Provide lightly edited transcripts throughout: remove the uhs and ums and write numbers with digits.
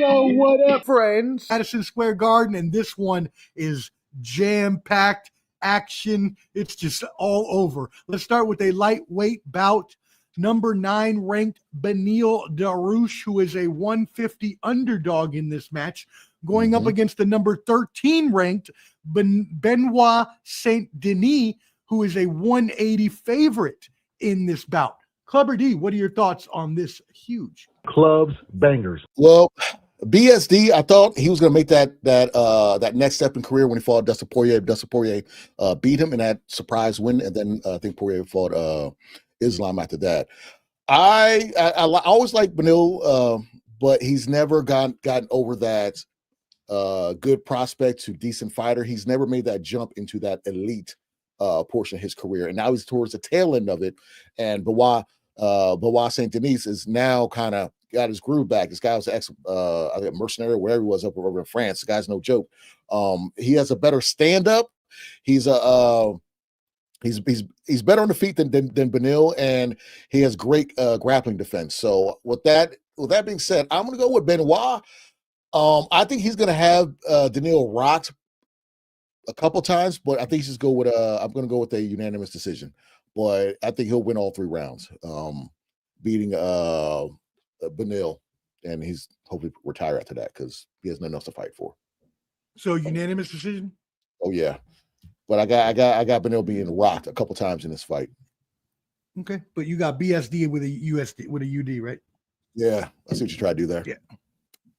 Yo, what up, friends? Madison Square Garden, and this one is jam-packed action. It's just all over. Let's start with a lightweight bout. Number 9 ranked Beneil Dariush, who is a 150 underdog in this match, going up against the number 13 ranked Benoit Saint Denis, who is a 180 favorite in this bout. Clubber D, what are your thoughts on this huge clubs bangers? Well, BSD, I thought he was going to make that next step in career when he fought Dustin Poirier. Dustin Poirier beat him in that surprise win, and then I think Poirier fought Islam after that. I always liked Beneil, but he's never gotten over that good prospect to decent fighter. He's never made that jump into that elite portion of his career, and now he's towards the tail end of it. And Benoit Saint Denis is now kind of got his groove back. This guy was an I think a mercenary, wherever he was over in France. The guy's no joke. He has a better stand up. He's he's better on the feet than Beneil, and he has great grappling defense. So with that being said, I'm going to go with Benoit. I think he's going to have Beneil rocked a couple times, but I think he's just go with I'm going to go with a unanimous decision. But I think he'll win all 3 rounds, beating Beneil, and he's hopefully retire after that because he has nothing else to fight for. So unanimous decision? Oh yeah, but I got Beneil being rocked a couple times in this fight. Okay, but you got BSD with a UD, right? Yeah, I see what you try to do there.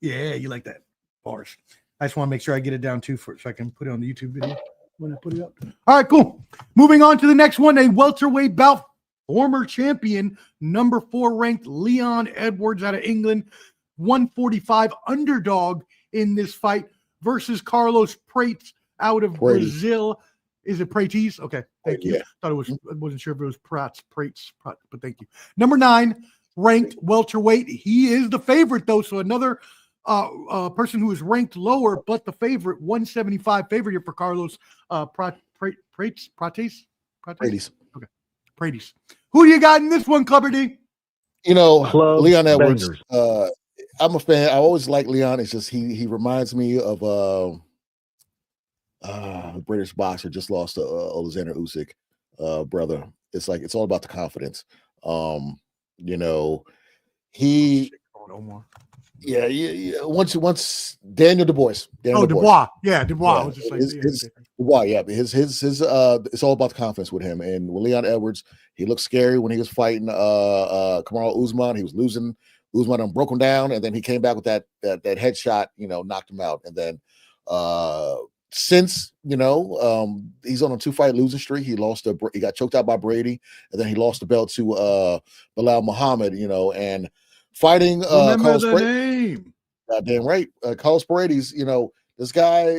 Yeah, you like that bars. I just want to make sure I get it down too so I can put it on the YouTube video when I put it up. All right, cool. Moving on to the next one, a welterweight bout. Former champion, number 4 ranked Leon Edwards out of England, 145 underdog in this fight versus Carlos Prates out of Brazil. Is it Prates? Okay, thank you. Thought it was. I wasn't sure if it was Prates, but thank you. Number 9 ranked welterweight. He is the favorite though, so another person who is ranked lower, but the favorite, 175 favorite here for Carlos Prates. Okay, Prates. Who do you got in this one, Clubber D? You know, Club Leon Edwards. bangers. I'm a fan. I always like Leon. It's just he reminds me of a British boxer just lost to Alexander Usyk, brother. It's like it's all about the confidence. You know, Yeah. Once Daniel Dubois. Dubois. Yeah, Dubois. Yeah. I was just like, Dubois. Yeah, but his it's all about the confidence with him. And with Leon Edwards, he looked scary when he was fighting Kamaru Usman. He was losing. Usman broke him down, and then he came back with that headshot. Knocked him out. And then since he's on a 2-fight losing streak. He got choked out by Brady, and then he lost the belt to Bilal Muhammad. And fighting remember Carlos the name. Goddamn right. Carlos Paredes, this guy,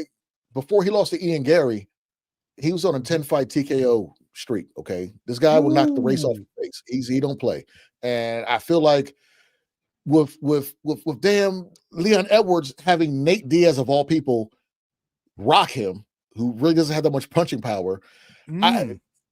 before he lost to Ian Gary, he was on a 10-fight TKO streak, okay? This guy will knock the race off his face. He don't play. And I feel like with damn Leon Edwards having Nate Diaz of all people rock him, who really doesn't have that much punching power,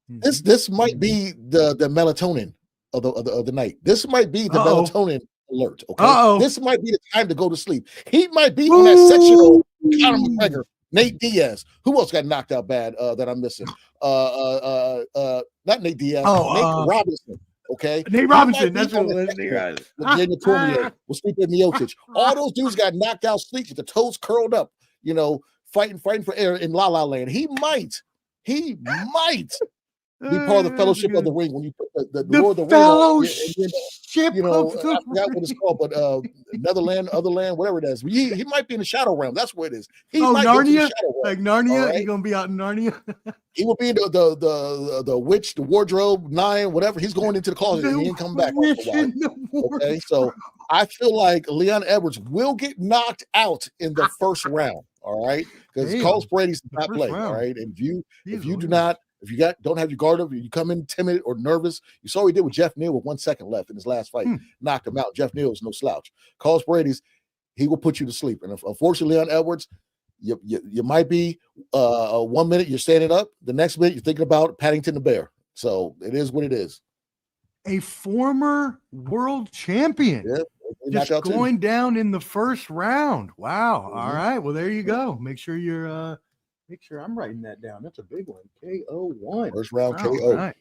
this might be the melatonin of the night. This might be the melatonin alert. Okay, this might be the time to go to sleep. He might be on that sectional Conor McGregor, Nate Diaz. Who else got knocked out bad that I'm missing? Not Nate Diaz. Nate Robinson. Okay, Nate Robinson. That's what it was. Daniel Cormier was sleeping Miocic. All those dudes got knocked out sleep with the toes curled up. Fighting for air in La La Land. He might be part of the Fellowship of the Ring when you put the Lord of the Ring. I forgot what it's called, but Netherland, Otherland, whatever it is. He might be in the Shadow Realm. That's what it is. He might Narnia, like Narnia. Right? He's gonna be out in Narnia. He will be in the witch, the wardrobe, 9, whatever. He's going into the closet and he ain't coming back. Okay, so I feel like Leon Edwards will get knocked out in the first round. All right, because Carlos Brady's not playing. All right, and if you don't have your guard up, you come in timid or nervous. You saw what he did with Jeff Neal with 1 second left in his last fight, knocked him out. Jeff Neal is no slouch. Carlos Brady's, he will put you to sleep. And unfortunately, Leon Edwards, you might be 1 minute you're standing up, the next minute you're thinking about Paddington the Bear. So it is what it is. A former world champion. Yeah, Just knockout too. going down in the first round. Wow. All right. Well, there you go. Make sure I'm writing that down. That's a big one. KO1. First round All KO. right.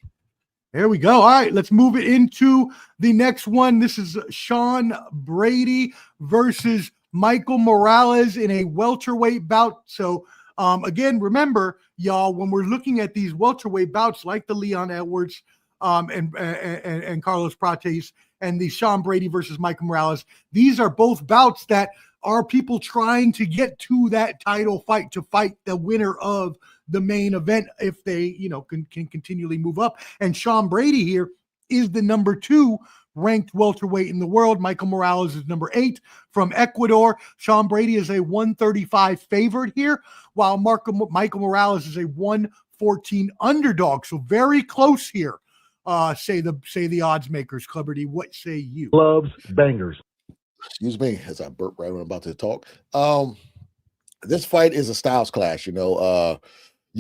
There we go. All right, let's move it into the next one. This is Sean Brady versus Michael Morales in a welterweight bout. So, again, remember, y'all, when we're looking at these welterweight bouts like the Leon Edwards and Carlos Prates and the Sean Brady versus Michael Morales, these are both bouts that are people trying to get to that title fight, to fight the winner of the main event if they, can continually move up. And Sean Brady here is the number 2 ranked welterweight in the world. Michael Morales is number 8 from Ecuador. Sean Brady is a 135 favorite here, while Michael Morales is a 114 underdog. So very close here. Say the odds makers. Clubberty, what say you? Gloves, bangers. Excuse me as I burp right when I'm about to talk. This fight is a styles clash. You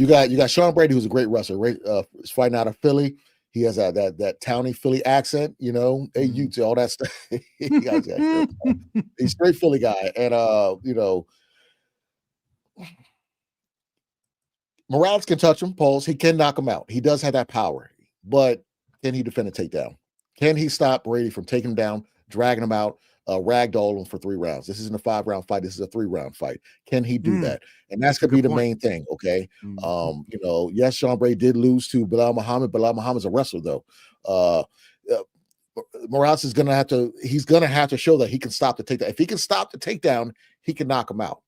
got Sean Brady, who's a great wrestler. He's fighting out of Philly. He has that towny Philly accent. Hey, you to all that stuff. He's a straight Philly guy, and Morales can touch him. Pause. He can knock him out. He does have that power, but can he defend a takedown? Can he stop Brady from taking him down, dragging him out? Ragdoll him for 3 rounds. This isn't a 5-round fight. This is a 3-round fight. Can he do that? And that's gonna be the main thing. Okay. Yes, Sean Brady did lose to Bilal Muhammad. Bilal Muhammad's a wrestler, though. Morales is gonna have to show that he can stop the takedown. If he can stop the takedown, he can knock him out.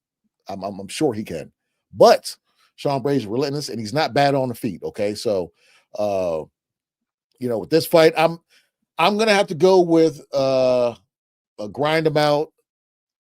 I'm sure he can. But Sean Brady's relentless and he's not bad on the feet. Okay. So with this fight, I'm gonna have to go with grind him out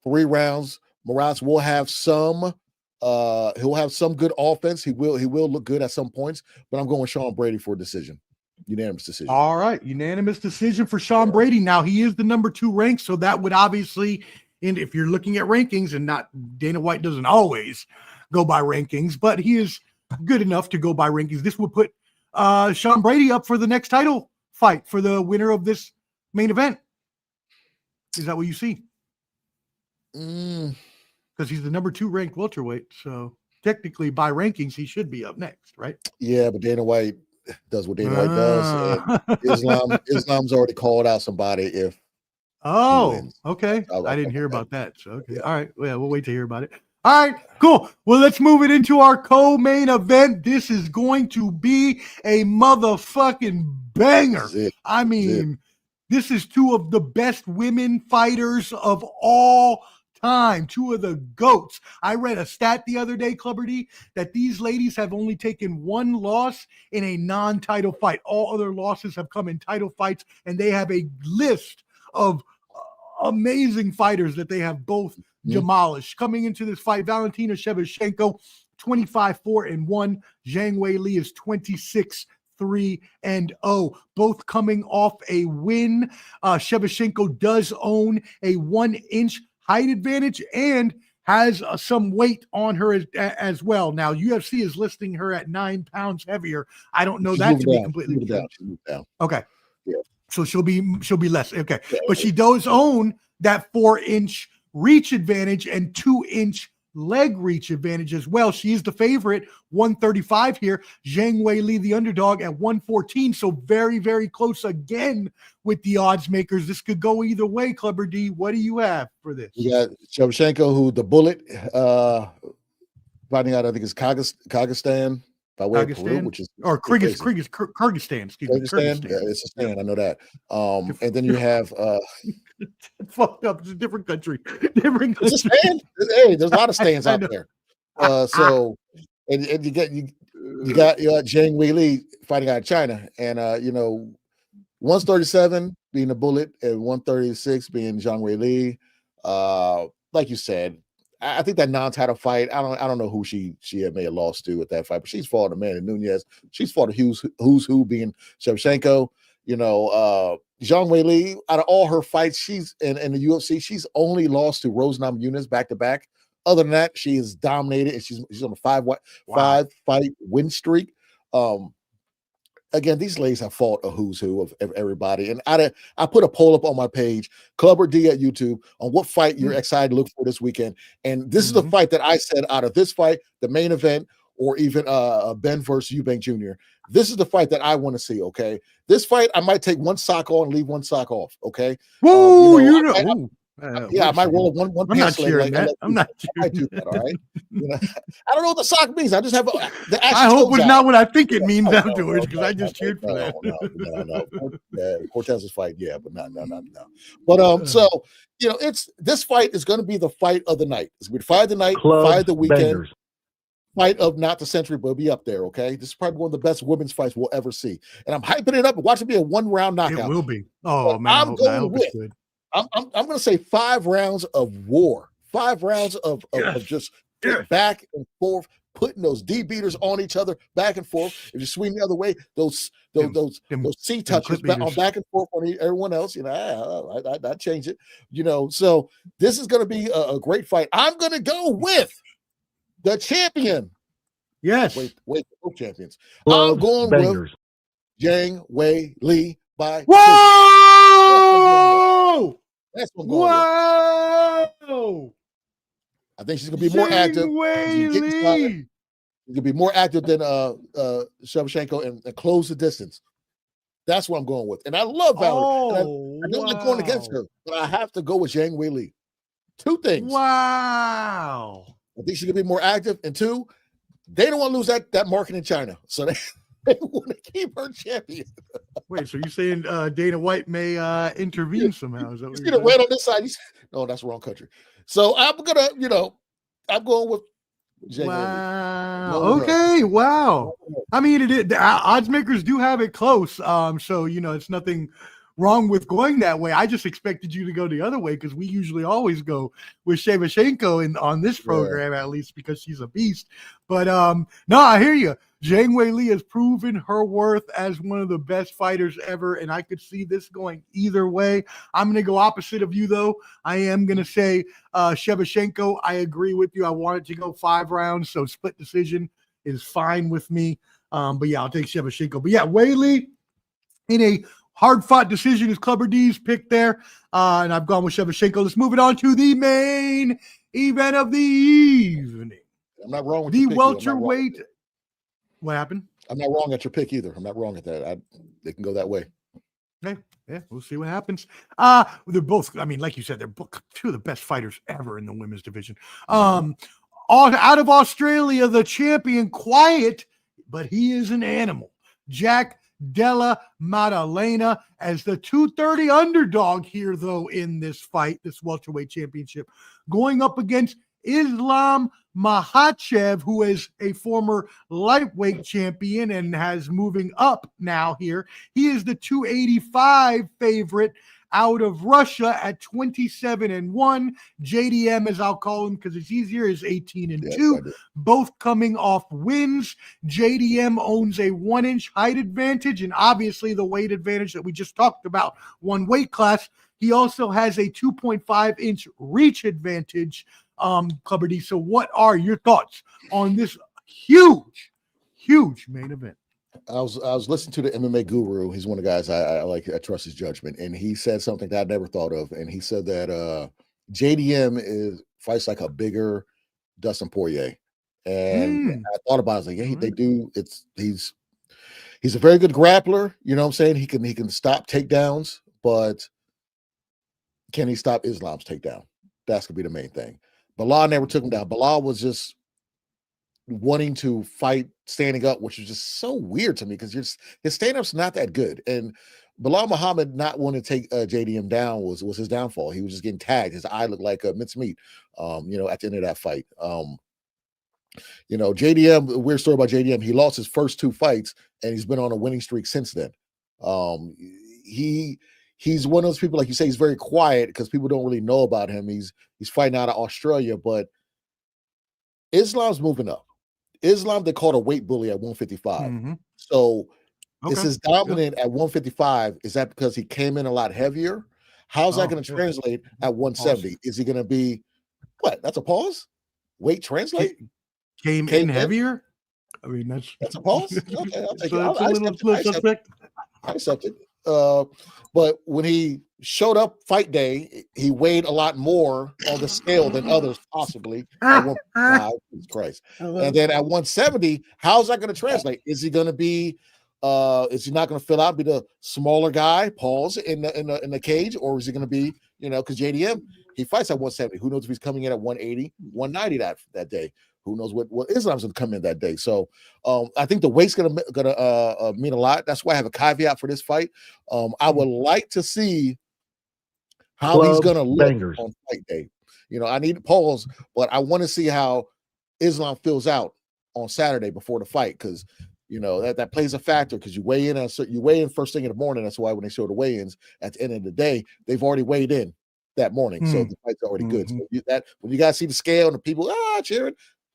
3 rounds. Morales will have some he'll have some good offense. He will look good at some points, but I'm going with Sean Brady for a decision. Unanimous decision. All right, unanimous decision for Sean Brady. Now he is the number 2 ranked, so that would obviously, and if you're looking at rankings, and not Dana White doesn't always go by rankings, but he is good enough to go by rankings. This would put Sean Brady up for the next title fight for the winner of this main event. Is that what you see? Because he's the number 2 ranked welterweight. So technically by rankings, he should be up next, right? Yeah, but Dana White does what Dana White does. And Islam's already called out somebody if okay. I didn't hear about that. So okay. All right. Well, we'll wait to hear about it. All right, cool. Well, let's move it into our co-main event. This is going to be a motherfucking banger. I mean, this is 2 of the best women fighters of all time, 2 of the GOATs. I read a stat the other day, Clubber D, that these ladies have only taken 1 loss in a non-title fight. All other losses have come in title fights, and they have a list of amazing fighters that they have both demolished. Coming into this fight, Valentina Shevchenko, 25-4-1. Zhang Weili is 26-3-0, both coming off a win. Shevchenko does own a 1-inch height advantage and has some weight on her as well. Now, UFC is listing her at 9 pounds heavier. I don't know that to be completely true. Okay. Yeah. So she'll be less. Okay. Yeah. But she does own that 4-inch reach advantage and 2-inch leg reach advantage as well. She is the favorite, 135 here. Zhang Weili, the underdog, at 114. So very, very close again with the odds makers. This could go either way. Clubber D, what do you have for this? You got Shevchenko, who the bullet, finding out, I think it's Kyrgyzstan by way of Peru, which is Kyrgyzstan. Excuse me, Kyrgyzstan. Yeah, it's a stand. I know that. And then you have fucked up. It's a different country. It's a stand. Hey, there's a lot of stands out there. So and you got Zhang Weili fighting out of China, and 137 being a bullet and 136 being Zhang Weili. Like you said, I think that non-title fight, I don't know who she may have lost to at that fight, but she's fought Amanda Nunes. She's fought a who's who being Shevchenko. Zhang Weili, out of all her fights, she's in the UFC, she's only lost to Rose Namajunas back-to-back. Other than that, she is dominated, and she's on a 5-fight win streak. again, these ladies have fought a who's who of everybody. And I put a poll up on my page, Club or D at YouTube, on what fight you're excited to look for this weekend. And this is the fight that I said out of this fight, the main event, or even Ben versus Eubank Jr. This is the fight that I want to see. Okay, this fight I might take one sock on and leave one sock off. Okay, whoa, I might roll one I'm not pencil. cheering that. I'm not cheering do that. All right, I don't know what the sock means. I just have the. I hope it's not what I think it means afterwards, because I just cheered for that. No. Cortez's fight, yeah, but no. But so it's this fight is going to be the fight of the night. It's going to be the fight of the night, fight of the weekend. Bangers. Fight of not the century, but it'll be up there. Okay, this is probably one of the best women's fights we'll ever see, and I'm hyping it up and watch it be a 1-round knockout. It will be. Oh man, I'm going with. I'm going to say 5 rounds of war, 5 rounds of just back and forth, putting those D beaters on each other, back and forth. If you swing the other way, those C touches back and forth on everyone else. I change it. So this is going to be a great fight. I'm going to go with the champion. Yes. Wait, both champions. I'm going with Zhang Wei Li by. Whoa! That's what I'm going with. I think she's gonna be more active. She's gonna be more active than Shevchenko and close the distance. That's what I'm going with. And I love Valerie. I don't like going against her, but I have to go with Zhang Wei Li. 2 things. Wow. I think she could be more active. And 2, they don't want to lose that market in China. So they want to keep her champion. Wait, so you're saying Dana White may intervene somehow? Is that what you red on this side? No, that's the wrong country. So I'm gonna, I'm going with Jay. Wow. Okay. Wow. I mean, the odds makers do have it close. So it's nothing wrong with going that way. I just expected you to go the other way, because we usually always go with Shevchenko on this program, at least because she's a beast. But no, I hear you. Zhang Wei Li has proven her worth as one of the best fighters ever, and I could see this going either way. I'm going to go opposite of you, though. I am going to say Shevchenko. I agree with you. I wanted to go 5 rounds, so split decision is fine with me. But yeah, I'll take Shevchenko. But yeah, Wei Li in a hard-fought decision is Clubber D's pick there, and I've gone with Shevchenko. Let's move it on to the main event of the evening. I'm not wrong with the welterweight. What happened? I'm not wrong at your pick either. I'm not wrong at that. They can go that way. Yeah, we'll see what happens. They're both, I mean, like you said, they're both 2 of the best fighters ever in the women's division. Out of Australia, the champion, quiet, but he is an animal. Jack Della Maddalena as the 230 underdog here, though, in this fight, this welterweight championship, going up against Islam Makhachev, who is a former lightweight champion and has moving up now here. He is the 285 favorite out of Russia at 27-1. JDM, as I'll call him because it's easier, is 18-2. Both coming off wins. JDM owns a 1-inch height advantage, and obviously the weight advantage that we just talked about, one weight class. He also has a 2.5-inch reach advantage. Clubber D. So what are your thoughts on this huge main event? I was listening to the MMA guru. He's one of the guys I like. I trust his judgment, and he said something that I never thought of. And he said that JDM fights like a bigger Dustin Poirier. And I thought about it. I was like, yeah, they do. He's a very good grappler. You know what I'm saying? He can stop takedowns, but can he stop Islam's takedown? That's gonna be the main thing. Bilal never took him down. Bilal was just wanting to fight standing up, which is just so weird to me because his stand-up's not that good. And Bilal Muhammad not wanting to take JDM down was his downfall. He was just getting tagged. His eye looked like mincemeat, at the end of that fight. JDM, a weird story about JDM, he lost his first 2 fights and he's been on a winning streak since then. He's one of those people, like you say, he's very quiet because people don't really know about him. He's fighting out of Australia, but Islam's moving up. Islam, they called a weight bully at 155. So this is dominant at 155. Is that because he came in a lot heavier? How's that going to translate at 170? Is he going to be what? That's a pause? Weight translate? Came in heavier? I mean, That's a pause. Okay, I'll take so it. that's a I little, accept it. suspect. I accept it. But when he showed up fight day, he weighed a lot more on the scale than others possibly at 155. Jesus Christ. And then at 170, how's that going to translate? Is he going to be is he not going to fill out, be the smaller guy, pause in the cage, or is he going to be, because JDM, he fights at 170. Who knows if he's coming in at 180, 190 that day? Who knows what Islam's going to come in that day? So I think the weight's going to mean a lot. That's why I have a caveat for this fight. I would like to see how he's going to look on fight day. I need to pause, but I want to see how Islam fills out on Saturday before the fight, because that plays a factor, because you weigh in first thing in the morning. That's why when they show the weigh-ins at the end of the day, they've already weighed in that morning, so the fight's already good. So when you guys see the scale and the people cheering,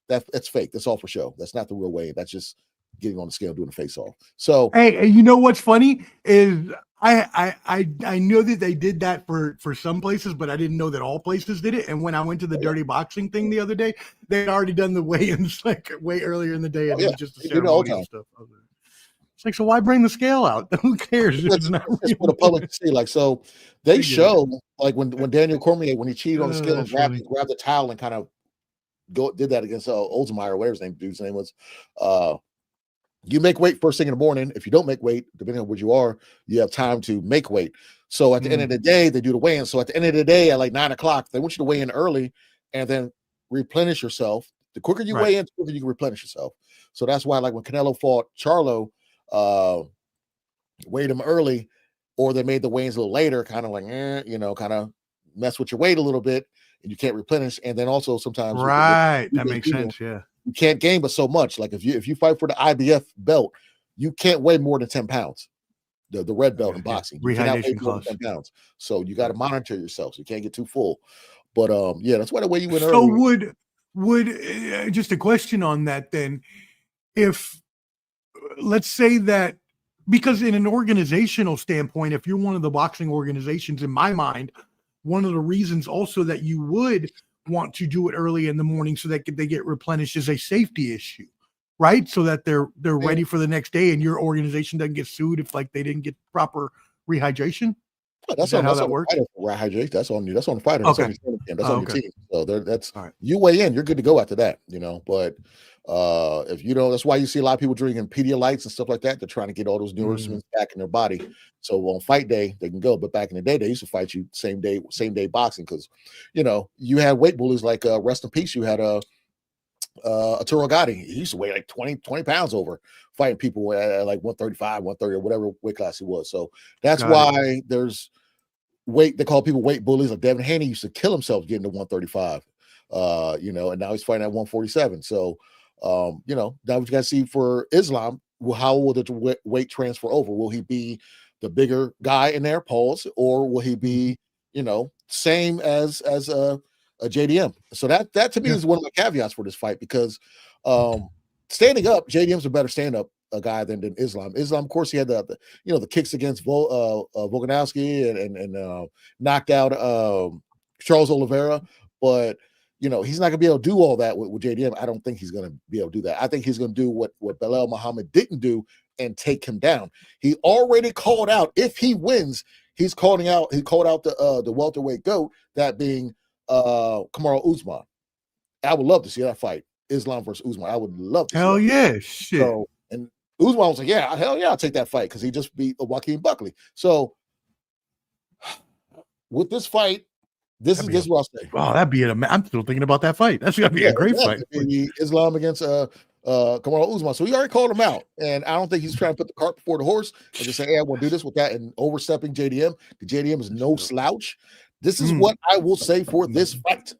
that's fake. That's all for show. That's not the real weigh-in. That's just getting on the scale doing a face-off. So hey, you know what's funny is I know that they did that for some places, but I didn't know that all places did it. And when I went to the dirty boxing thing the other day, they had already done the weigh-ins like way earlier in the day, and it was just the ceremonial stuff. It's like, so why bring the scale out? Who cares? It's not for the public to see. Like, so they show like when Daniel Cormier, when he cheated on the scale and grabbed the towel and kind of did that against Oldsmaier or whatever dude's name was. You make weight first thing in the morning. If you don't make weight, depending on what you are, you have time to make weight. So at the end of the day, they do the weigh-in. So at the end of the day, at like 9 o'clock, they want you to weigh in early and then replenish yourself. The quicker you weigh in, the quicker you can replenish yourself. So that's why, like when Canelo fought Charlo, weighed him early, or they made the weigh-ins a little later, kind of like, kind of mess with your weight a little bit, and you can't replenish. And then also sometimes that makes sense. Yeah. You can't gain but so much. Like if you fight for the IBF belt, you can't weigh more than 10 pounds. The red belt in boxing. You cannot weigh more than 10 pounds. So you got to monitor yourself. So you can't get too full. But that's why the way you went early. So would just a question on that then, if let's say that, because in an organizational standpoint, if you're one of the boxing organizations, in my mind, one of the reasons also that you would want to do it early in the morning so that they get replenished is a safety issue, right? So that they're ready for the next day, and your organization doesn't get sued if like they didn't get proper rehydration. That's how that works. Rehydration. That's on you. That's on the fighter. That's on your team. So that's you weigh in. You're good to go after that. But if you don't, that's why you see a lot of people drinking Pedialytes and stuff like that. They're trying to get all those nourishments back in their body. So on fight day they can go. But back in the day, they used to fight you same day boxing, because you had weight bullies like rest in peace. You had Arturo Gatti. He used to weigh like 20 pounds over, fighting people at like 135, 130, or whatever weight class he was. So that's why there's weight. They call people weight bullies. Like Devin Haney used to kill himself getting to 135. And now he's fighting at 147. So now what you got to see for Islam, how will the weight transfer over? Will he be the bigger guy in there, pause, or will he be, same as a JDM? So that to me is one of my caveats for this fight, because standing up, JDM's a better stand-up guy than Islam. Islam, of course, he had the kicks against Volkanovski and knocked out Charles Oliveira, but he's not going to be able to do all that with JDM. I don't think he's going to be able to do that. I think he's going to do what Belal Muhammad didn't do and take him down. He already called out, if he wins, he called out the welterweight GOAT, that being Kamaru Usman. I would love to see that fight, Islam versus Usman. I would love to see Hell yeah, shit. So, and Usman was like, yeah, hell yeah, I'll take that fight, because he just beat Joaquin Buckley. So with this fight, this is what I'll say. Wow, that'd be I'm still thinking about that fight. That's gonna be a great fight. Islam against Kamaru Usman. So he already called him out, and I don't think he's trying to put the cart before the horse and just say, hey, I want to do this with that, and overstepping JDM. The JDM is no slouch. This is what I will say for this fight.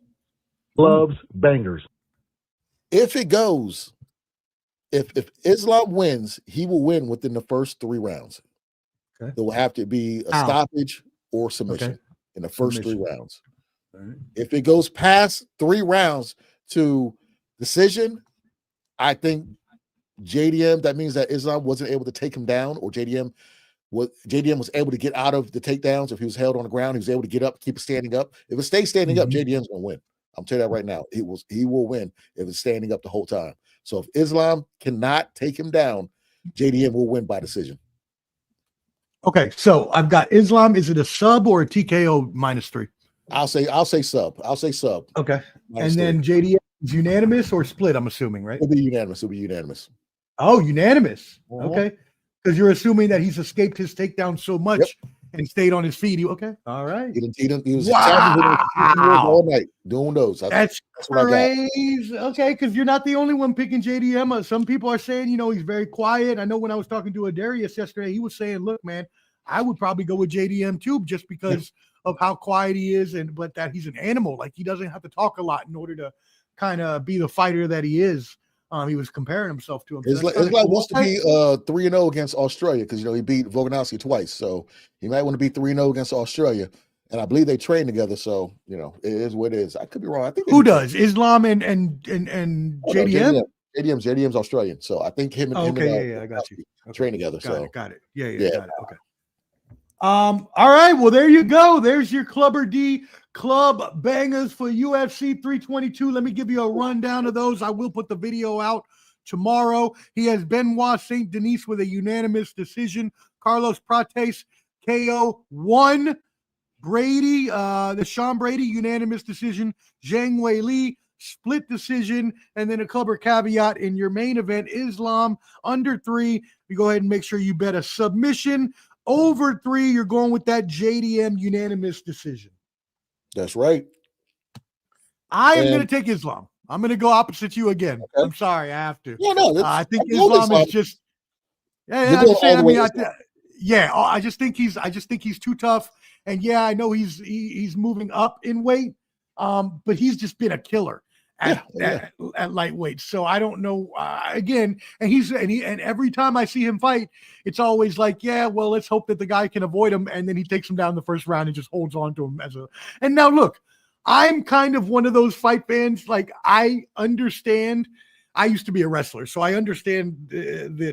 Gloves, bangers. If it goes, if Islam wins, he will win within the first 3 rounds. Okay. There will have to be a stoppage or submission in the first 3 rounds. Right. If it goes past 3 rounds to decision, I think JDM, that means that Islam wasn't able to take him down, or JDM was able to get out of the takedowns. If he was held on the ground, he was able to get up, keep standing up. If it stays standing up, JDM's gonna win. I'm telling you that right now. He will win if it's standing up the whole time. So if Islam cannot take him down, JDM will win by decision. Okay, so I've got Islam. Is it a sub or a TKO -3? I'll say sub. Okay. -3. And then JDM is unanimous or split, I'm assuming, right? It'll be unanimous. Oh, unanimous. Uh-huh. Okay. Because you're assuming that he's escaped his takedown so much and stayed on his feet. Okay. All right. He was Wow. all night doing those. That's crazy. Okay, because you're not the only one picking JDM. Some people are saying, he's very quiet. I know when I was talking to a Dariush yesterday, he was saying, look, man, I would probably go with JDM too, just because of how quiet he is, but that he's an animal. Like, he doesn't have to talk a lot in order to kind of be the fighter that he is. He was comparing himself to him. Islam wants to be 3-0 against Australia because he beat Volkanovski twice, so he might want to be 3-0 against Australia. And I believe they train together, so it is what it is. I could be wrong. I think who does Islam and JDM? No, JDM's Australian, so I think him and I got you. Train together. Got it. Yeah. Got it. Okay. All right. Well, there you go. There's your Clubber D club bangers for UFC 322. Let me give you a rundown of those. I will put the video out tomorrow. He has Benoit St. Denis with a unanimous decision. Carlos Prates, KO 1. Brady, the Sean Brady, unanimous decision. Zhang Weili, split decision. And then a Clubber caveat in your main event, Islam under 3. You go ahead and make sure you bet a submission. Over 3, you're going with that JDM unanimous decision. That's right. I am going to take Islam. I'm going to go opposite you again. Okay. I'm sorry, I have to. No, I think Islam is just. Yeah, I'm saying. I just think he's too tough. And yeah, I know he's moving up in weight, but he's just been a killer at lightweight. So I don't know. Again, and every time I see him fight, it's always like, well, let's hope that the guy can avoid him, and then he takes him down the first round and just holds on to him And now look, I'm kind of one of those fight fans. Like, I understand. I used to be a wrestler, so I understand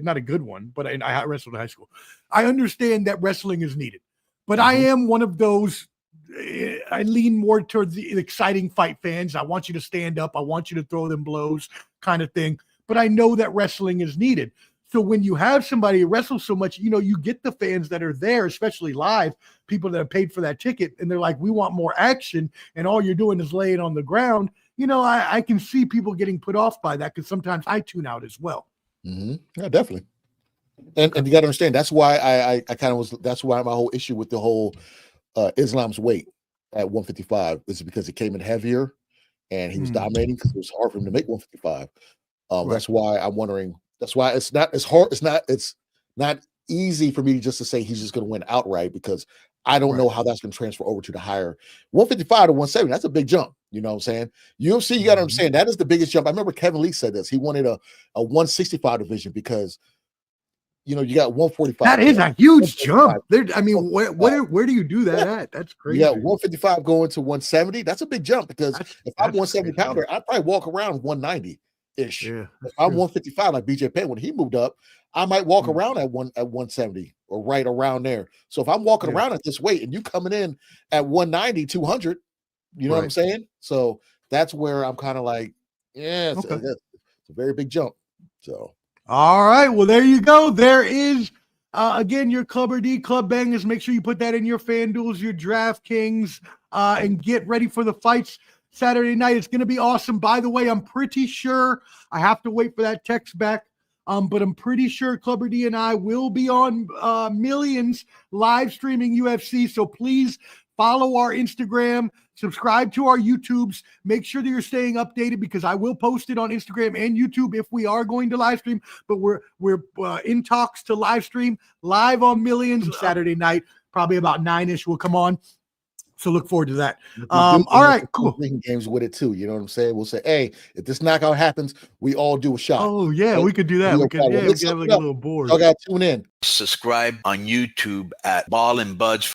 not a good one, but I wrestled in high school. I understand that wrestling is needed, but I am one of those. I lean more towards the exciting fight fans. I want you to stand up. I want you to throw them blows, kind of thing. But I know that wrestling is needed. So when you have somebody who wrestles so much, you get the fans that are there, especially live, people that have paid for that ticket, and they're like, we want more action, and all you're doing is laying on the ground. I can see people getting put off by that because sometimes I tune out as well. Mm-hmm. Yeah, definitely. And you got to understand, that's why that's why my whole issue with the whole Islam's weight at 155 is because it came in heavier and he was dominating because it was hard for him to make 155. Right. That's why I'm wondering. That's why it's not as hard. It's not easy for me just to say he's just going to win outright because I don't know how that's going to transfer over to the higher 155 to 170. That's a big jump. You know what I'm saying? UFC, you got to understand that is the biggest jump. I remember Kevin Lee said this. He wanted a 165 division because you got 145. That is a huge jump. I mean, where do you do that at? That's crazy. You got 155 going to 170. That's a big jump because if I'm 170 pounder, I'd probably walk around 190-ish. Yeah, if I'm 155 like BJ Penn when he moved up, I might walk around at 170 or right around there. So if I'm walking around at this weight and you coming in at 190, 200, you know what I'm saying? So that's where I'm kind of like, it's a very big jump. So. All right. Well, there you go. There is, again, your Clubber D Club Bangers. Make sure you put that in your FanDuels, your DraftKings, and get ready for the fights Saturday night. It's going to be awesome. By the way, I'm pretty sure I have to wait for that text back. But I'm pretty sure Clubber D and I will be on Millions live streaming UFC. So please follow our Instagram, subscribe to our YouTubes, make sure that you're staying updated because I will post it on Instagram and YouTube if we are going to live stream. But we're in talks to live stream live on Millions Saturday night, probably about 9-ish. We'll come on. So look forward to that. All right, cool. Games with it too. You know what I'm saying? We'll say, hey, if this knockout happens, we all do a shot. Oh yeah, we could do that. We could have like a little board. Y'all got to tune in. Subscribe on YouTube at Ball and Buds.